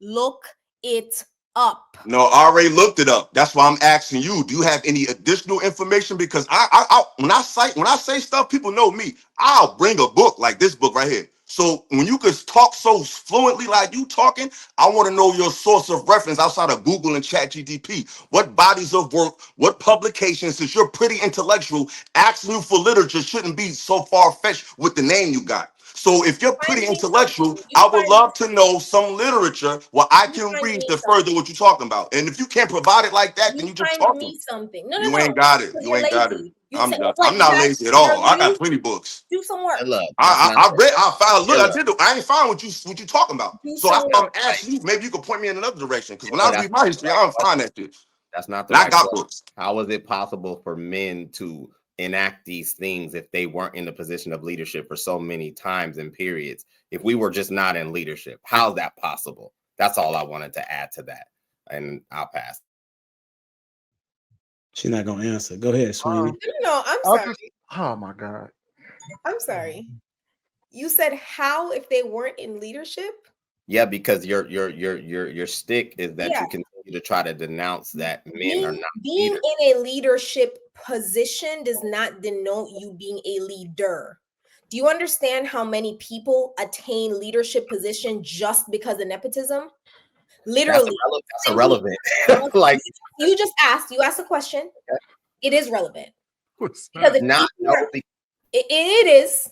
Look it up. No, I already looked it up. That's why I'm asking you. Do you have any additional information? Because I when I say stuff, people know me. I'll bring a book like this book right here. So when you could talk so fluently like you talking, I want to know your source of reference outside of Google and ChatGPT. What bodies of work, what publications? Since you're pretty intellectual, asking you for literature shouldn't be so far fetched with the name you got. So if you're pretty Find me intellectual, something. I would love to know some literature where I You can find read me to something. further what you're talking about. And if you can't provide it like that, then You you just find talking. me something. No, no, You ain't no. got it. Because You you're ain't got it. lazy. You say it's like I'm you not guys lazy at are all. I got lazy. plenty books. Do some work. And look, that's not I found. Look, look, I ain't find what you talking about. Do So some that's why I'm work. asking you. Maybe you could point me in another direction. Because when no, I that's read my history, I don't find that shit. That's not the And I right got question. books. How is it possible for men to enact these things if they weren't in the position of leadership for so many times and periods? If we were just not in leadership, how's that possible? That's all I wanted to add to that. And I'll pass. She's not gonna answer. Go ahead, Sweeney. No, I'm I'll sorry. just, oh my God. I'm sorry. You said how if they weren't in leadership? Yeah, because your stick is that Yeah. you continue to try to denounce that men are not Being leaders. in a leadership position does not denote you being a leader. Do you understand how many people attain leadership position just because of nepotism? Literally. That's irrelevant. Like you asked a question. Okay. It is relevant. What's Because if not people are- it is.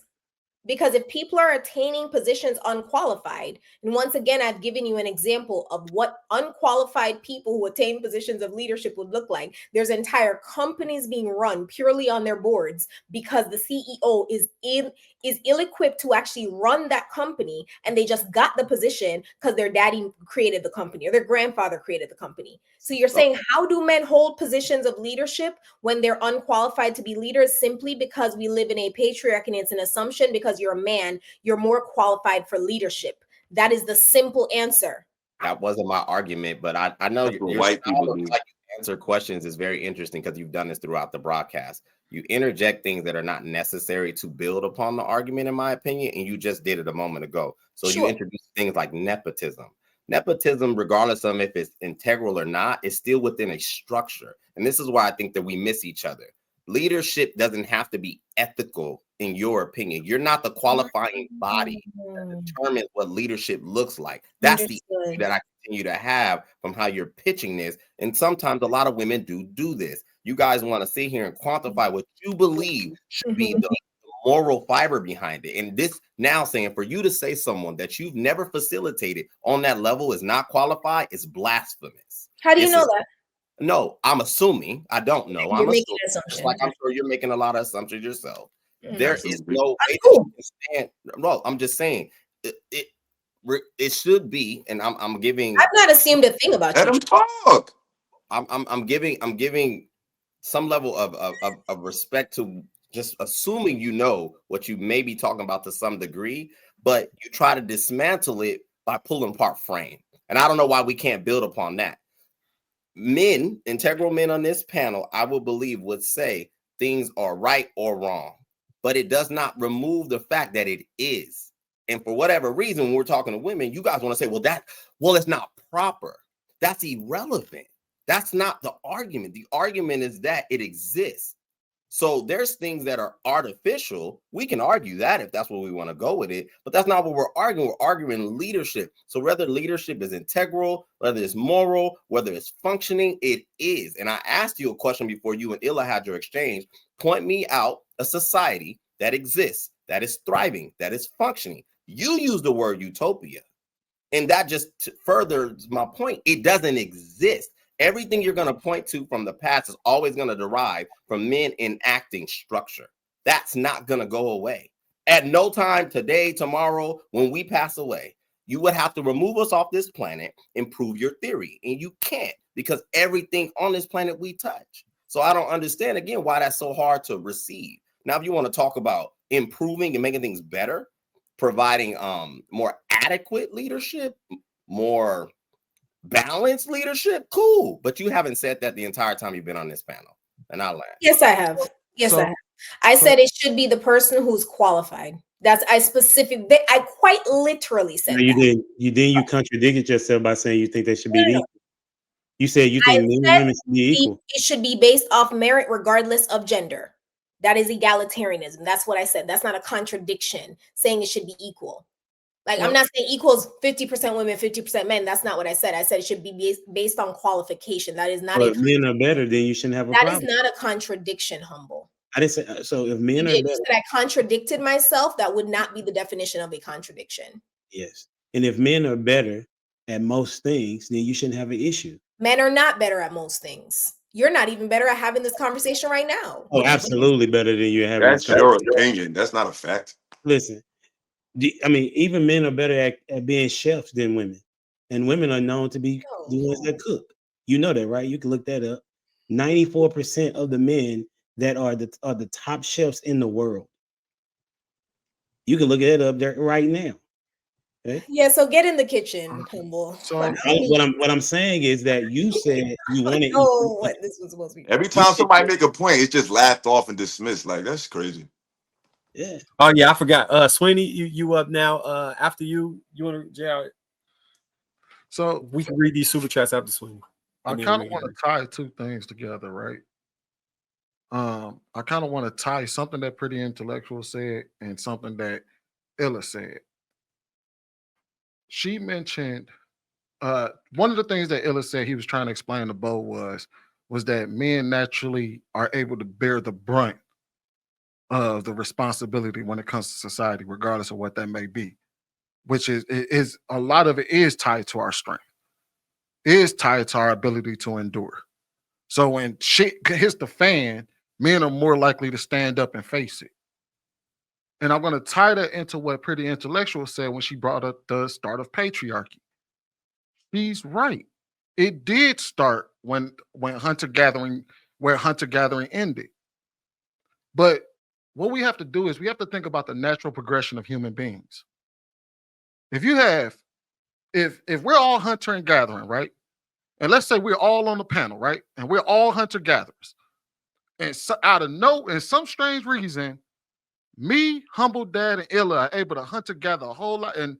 Because if people are attaining positions unqualified, and once again, I've given you an example of what unqualified people who attain positions of leadership would look like. There's entire companies being run purely on their boards because the CEO is ill-equipped to actually run that company, and they just got the position because their daddy created the company or their grandfather created the company. So you're saying, how do men hold positions of leadership when they're unqualified to be leaders? Simply because we live in a patriarchy, and it's an assumption because you're a man, you're more qualified for leadership. That is the simple answer. That wasn't my argument, but I know your white style people of do. like you answer questions is very interesting because you've done this throughout the broadcast. You interject things that are not necessary to build upon the argument, in my opinion, and you just did it a moment ago. So Sure. You introduce things like nepotism. Nepotism, regardless of if it's integral or not, is still within a structure. And this is why I think that we miss each other. Leadership doesn't have to be ethical, in your opinion. You're not the qualifying body that determines what leadership looks like. That's the issue that I continue to have from how you're pitching this. And sometimes a lot of women do this. You guys want to sit here and quantify what you believe should be the moral fiber behind it. And this now saying for you to say someone that you've never facilitated on that level is not qualified is blasphemous. How do you know that? No, I'm assuming. I don't know. You're making an assumption. Like I'm sure you're making a lot of assumptions yourself. There is Absolutely. no way that you can stand. No, I'm just saying it should be, and I'm giving. I've not assumed a thing about Let you. them talk. I'm giving some level of respect to just assuming you know what you may be talking about to some degree, but you try to dismantle it by pulling apart frame. And I don't know why we can't build upon that. Men, integral men on this panel, I will believe would say things are right or wrong, but it does not remove the fact that it is. And for whatever reason, when we're talking to women, you guys want to say, well, it's not proper. That's irrelevant. That's not the argument. The argument is that it exists. So there's things that are artificial. We can argue that if that's where we want to go with it, but that's not what we're arguing. We're arguing leadership. So whether leadership is integral, whether it's moral, whether it's functioning, it is. And I asked you a question before you and Illa had your exchange. Point me out a society that exists, that is thriving, that is functioning. You use the word utopia. And that just furthers my point. It doesn't exist. Everything you're going to point to from the past is always going to derive from men enacting structure. That's not going to go away. At no time today, tomorrow, when we pass away, you would have to remove us off this planet and prove your theory. And you can't, because everything on this planet we touch. So I don't understand, again, why that's so hard to receive. Now, if you want to talk about improving and making things better, providing more adequate leadership, more balanced leadership, cool. But you haven't said that the entire time you've been on this panel. And I'll laugh. Yes, I have. Yes, I have. I said it should be the person who's qualified. That's I quite literally said No, you that. didn't. You contradicted yourself by saying you think they should be No. equal. You said you I think men and said women should be equal. it should be based off merit regardless of gender. That is egalitarianism. That's what I said. That's not a contradiction saying it should be equal. Like, I'm not saying equals 50% women, 50% men. That's not what I said. I said it should be based on qualification. That is not Well, if men are better, then you shouldn't have a that is problem. not a contradiction, Humble. I didn't say so. If men You are did. better, You said I contradicted myself. That would not be the definition of a contradiction. yes. And if men are better at most things, then you shouldn't have an issue. Men are not better at most things. You're not even better at having this conversation right now. Oh, absolutely better than you having this That's your conversation. opinion. That's not a fact. Listen, I mean, even men are better at being chefs than women, and women are known to be the ones that cook. You know that, right? You can look that up. 94% of the men that are the top chefs in the world. You can look it up there right now. Okay? Yeah, so get in the kitchen, Humble. So What I'm saying is that you said you want to Oh, what this was supposed to be. Every time somebody make a point, it's just laughed off and dismissed. Like, that's crazy. Yeah. Oh yeah, I forgot. Sweeney, you up now. After you want to, Jared? So We can read these super chats after Sweeney. I kind of want to tie two things together, right? I kind of want to tie something that Pretty Intellectual said and something that Illa said. She mentioned one of the things that Illa said he was trying to explain to Bo was that men naturally are able to bear the brunt of the responsibility when it comes to society, regardless of what that may be, which is a lot of it is tied to our strength, is tied to our ability to endure. So when shit hits the fan, men are more likely to stand up and face it. And I'm going to tie that into what Pretty Intellectual said when she brought up the start of patriarchy. She's right. It did start when hunter-gathering ended. But what we have to do is we have to think about the natural progression of human beings. If we're all hunter and gathering, right? And let's say we're all on the panel, right? And we're all hunter-gatherers. And so in some strange reason, me, Humble Dad, and Illa are able to hunter-gather a whole lot, and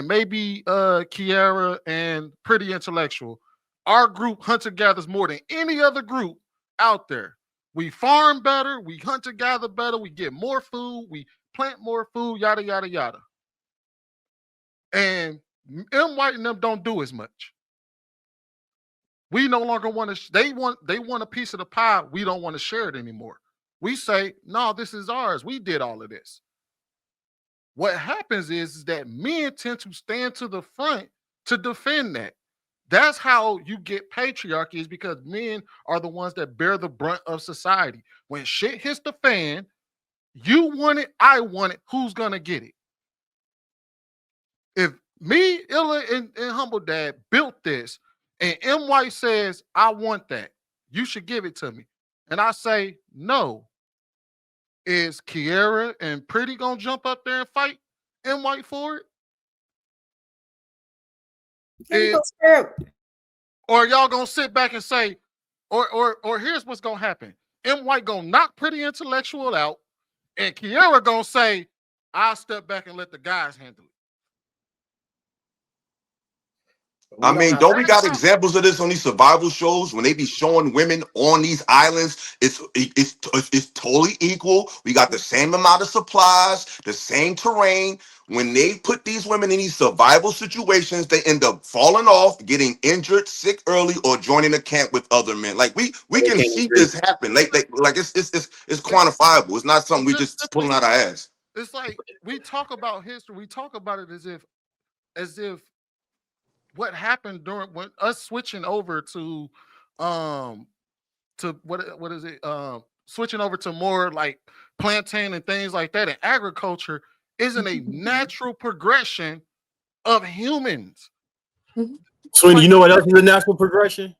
maybe Kiara and Pretty Intellectual. Our group hunter-gathers more than any other group out there. We farm better, we hunter-gather better, we get more food, we plant more food, yada, yada, yada. And M. White and them don't do as much. We no longer want to, they want a piece of the pie, we don't want to share it anymore. We say, no, this is ours. We did all of this. What happens is that men tend to stand to the front to defend that. That's how you get patriarchy, is because men are the ones that bear the brunt of society. When shit hits the fan, you want it, I want it, who's going to get it? If me, Illa, and Humble Dad built this, and M. White says, I want that, you should give it to me. And I say, no. Is Kiara and Pretty gonna jump up there and fight M. White for it? Or y'all gonna sit back and say, or here's what's gonna happen. M. White gonna knock Pretty Intellectual out, and Kiara gonna say, I'll step back and let the guys handle it. I mean, don't we got examples of this on these survival shows when they be showing women on these islands? It's totally equal. We got the same amount of supplies, the same terrain. When they put these women in these survival situations, they end up falling off, getting injured, sick early, or joining a camp with other men. Like we can see this happen. Like it's quantifiable. It's not something we just pulling out our ass. It's like we talk about history. We talk about it as if what happened during when us switching over to what is it? Switching over to more like plantain and things like that, and agriculture isn't a natural progression of humans. Sweeney, you know what else is a natural progression?